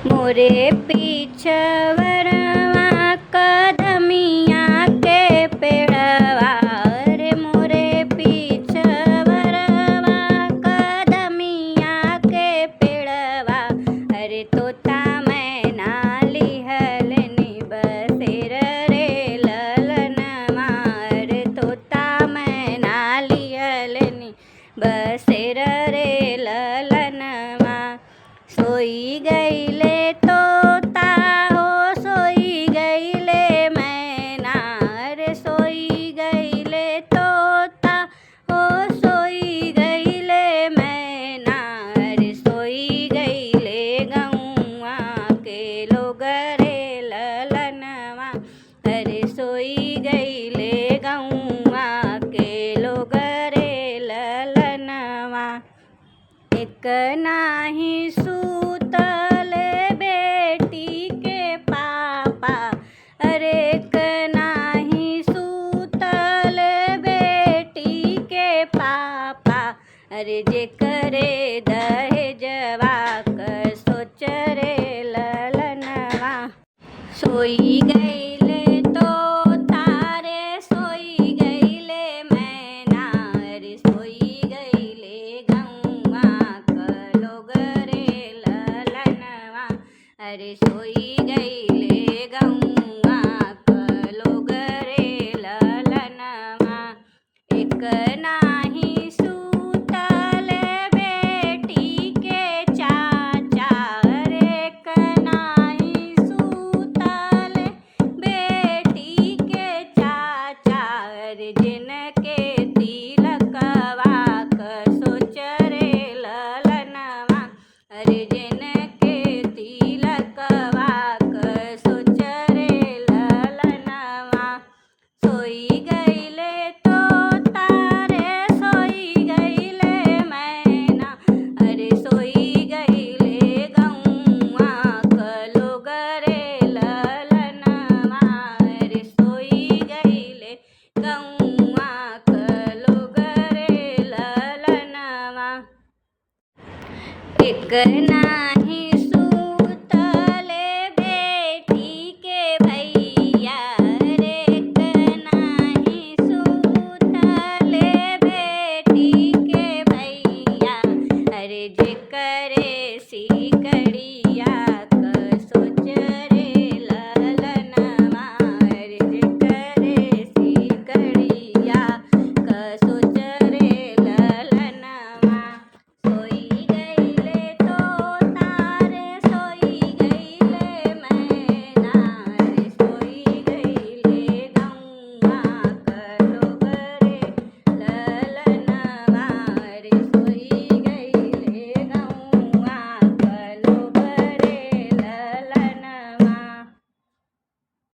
मोरे पीछवरवा कदमिया के पेड़वा रे मोरे पीछवरवा कदमिया के पेड़वा अरे तोता मैना लिहलनि बसेर रे ललनवा रे तोता मैना लिहलनि बसेर रे ललनवा सोई गईले तोता हो सोई गईले मैना रे सोई गईले तोता हो सोई गईले मैना रे सोई गईले गौआ के लोग रे ललनवा अरे सोई गईले गौआ के लोग रे ललनवा एक नाही सूतल बेटी के पापा अरे एक नाही सूतल बेटी के पापा अरे जे करे दहेजवा क सोच रे ललनवा सोई गईले तोता रे सोई गईले मैना रे सोई गईले गौआ क लोग रे ललनवा अरे सोई गईले गौआ क लोग रे ललनवा एक नाही सूतल बेटी के चाचा रे एक नाही सूतल बेटी के चाचा रे जिनके तिलकवा क सोच रे ललनवा अरे जिनके तिलकवा क सोच रे ललनवा सोई गईले तोता रे सोई गईले मैना अरे सोई गईले गौआ क लोग रे ललनवा अरे सोई गईले गौआ क लोग रे ललनवा एक नाही सूतल बेटी के भैया रे एक नाही सूतल बेटी के भैया अरे जे करे सिकड़िया